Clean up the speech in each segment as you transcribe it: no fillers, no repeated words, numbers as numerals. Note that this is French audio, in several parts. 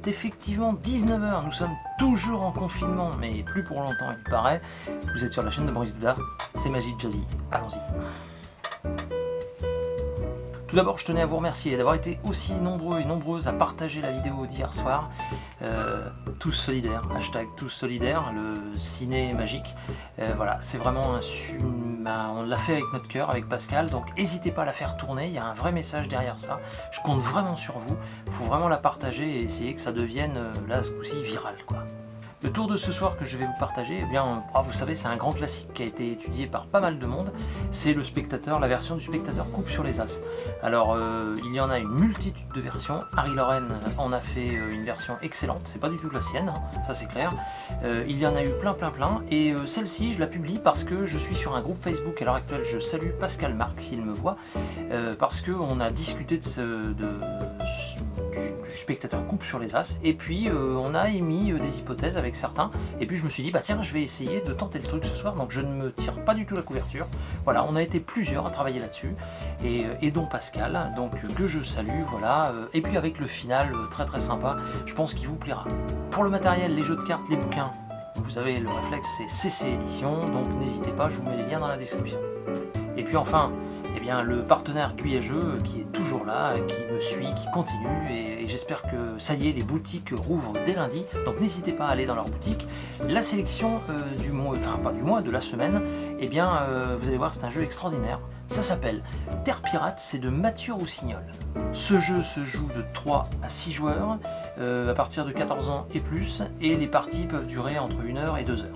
effectivement 19 h, nous sommes toujours en confinement, mais plus pour longtemps il paraît. Vous êtes sur la chaîne de Maurice Duda, c'est Magic Jazzy, allons-y. Tout d'abord, je tenais à vous remercier d'avoir été aussi nombreux et nombreuses à partager la vidéo d'hier soir. Tous solidaires, hashtag tous solidaires, le ciné magique. Voilà, c'est vraiment on l'a fait avec notre cœur, avec Pascal, donc n'hésitez pas à la faire tourner, il y a un vrai message derrière ça. Je compte vraiment sur vous, il faut vraiment la partager et essayer que ça devienne, là, ce coup-ci, viral, quoi. Le tour de ce soir que je vais vous partager, eh bien, vous savez, c'est un grand classique qui a été étudié par pas mal de monde. C'est le spectateur, la version du spectateur coupe sur les as. Alors, il y en a une multitude de versions. Harry Loren en a fait une version excellente. C'est pas du tout la sienne, hein, ça c'est clair. Il y en a eu plein. Et celle-ci, je la publie parce que je suis sur un groupe Facebook à l'heure actuelle. Je salue Pascal Marc s'il me voit, parce qu'on a discuté du spectateur coupe sur les as, et puis on a émis des hypothèses avec certains, et puis je me suis dit bah tiens, je vais essayer de tenter le truc ce soir, donc je ne me tire pas du tout la couverture. Voilà, on a été plusieurs à travailler là-dessus, et dont Pascal, donc que je salue, voilà, et puis avec le final très sympa, je pense qu'il vous plaira. Pour le matériel, les jeux de cartes, les bouquins, vous savez, le réflexe c'est CC Édition, donc n'hésitez pas, je vous mets les liens dans la description. Et puis enfin, eh bien, le partenaire Guyageux qui est toujours là, qui me suit, qui continue, et j'espère que ça y est, les boutiques rouvrent dès lundi, donc n'hésitez pas à aller dans leur boutique. La sélection du mois, enfin pas du mois, de la semaine, eh bien vous allez voir, c'est un jeu extraordinaire. Ça s'appelle Terre Pirate, c'est de Mathieu Roussignol. Ce jeu se joue de 3 à 6 joueurs, à partir de 14 ans et plus, et les parties peuvent durer entre 1 heure et 2 heures.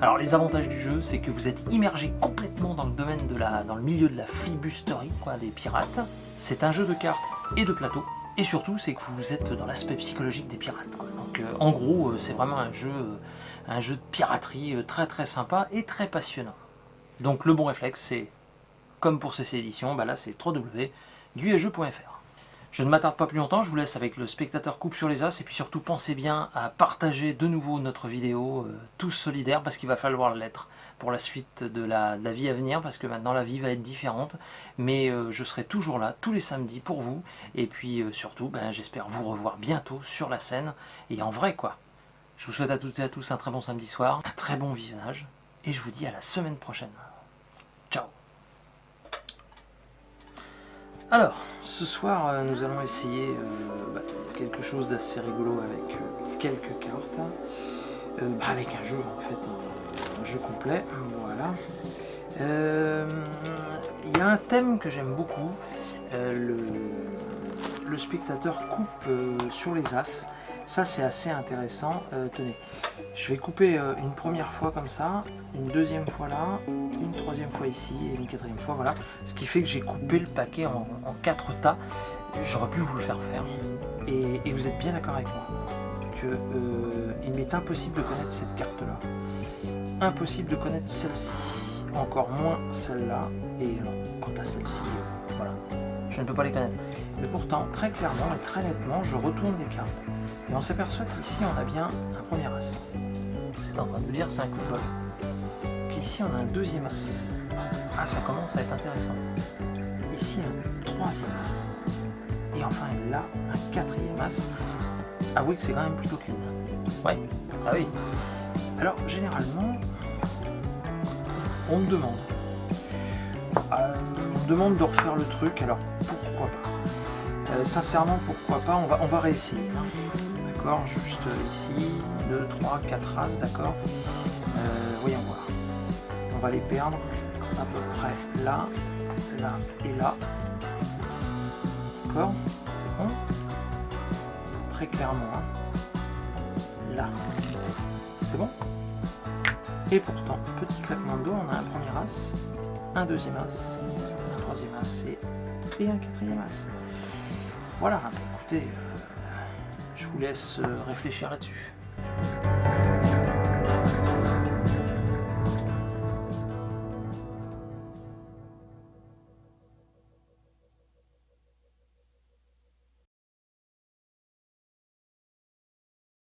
Alors les avantages du jeu, c'est que vous êtes immergé complètement dans le domaine dans le milieu de la flibusterie, quoi, des pirates. C'est un jeu de cartes et de plateau, et surtout c'est que vous êtes dans l'aspect psychologique des pirates, quoi. Donc en gros, c'est vraiment un jeu de piraterie très sympa et très passionnant. Donc le bon réflexe, c'est, comme pour CC Édition, bah là c'est www.guyageux.fr. Je ne m'attarde pas plus longtemps, je vous laisse avec le spectateur coupe sur les as, et puis surtout pensez bien à partager de nouveau notre vidéo, tous solidaires, parce qu'il va falloir l'être pour la suite de la vie à venir, parce que maintenant la vie va être différente, mais je serai toujours là tous les samedis pour vous, et puis surtout j'espère vous revoir bientôt sur la scène, et en vrai quoi. Je vous souhaite à toutes et à tous un très bon samedi soir, un très bon visionnage, et je vous dis à la semaine prochaine. Ciao. Alors, ce soir, nous allons essayer quelque chose d'assez rigolo avec quelques cartes, avec un jeu en fait, un jeu complet, voilà. Il y a un thème que j'aime beaucoup, le spectateur coupe sur les as. Ça c'est assez intéressant. Tenez, je vais couper une première fois comme ça, une deuxième fois là, une troisième fois ici et une quatrième fois, voilà. Ce qui fait que j'ai coupé le paquet en 4 tas. J'aurais pu vous le faire faire. Et vous êtes bien d'accord avec moi que il m'est impossible de connaître cette carte-là. Impossible de connaître celle-ci. Encore moins celle-là. Et quant à celle-ci, voilà. Je ne peux pas les connaître. Mais pourtant, très clairement et très nettement, je retourne des cartes. Et on s'aperçoit qu'ici, on a bien un premier as. Vous êtes en train de me dire, c'est un coup de bol. Qu'ici, on a un deuxième as. Ah, ça commence à être intéressant. Ici, un troisième as. Et enfin, là, un quatrième as. Avouez que c'est quand même plutôt clean. Ouais, ah oui. Alors, généralement, on me demande. On me demande de refaire le truc, alors pourquoi pas. Sincèrement, pourquoi pas, on va réessayer. D'accord, juste ici, 2, 3, 4 as, d'accord. Voyons voir. On va les perdre à peu près là, là et là. D'accord, c'est bon. Très clairement, hein. Là. C'est bon. Et pourtant, petit claquement de doigts, on a un premier as, un deuxième as, un troisième as et un quatrième as. Voilà, écoutez, je vous laisse réfléchir là-dessus.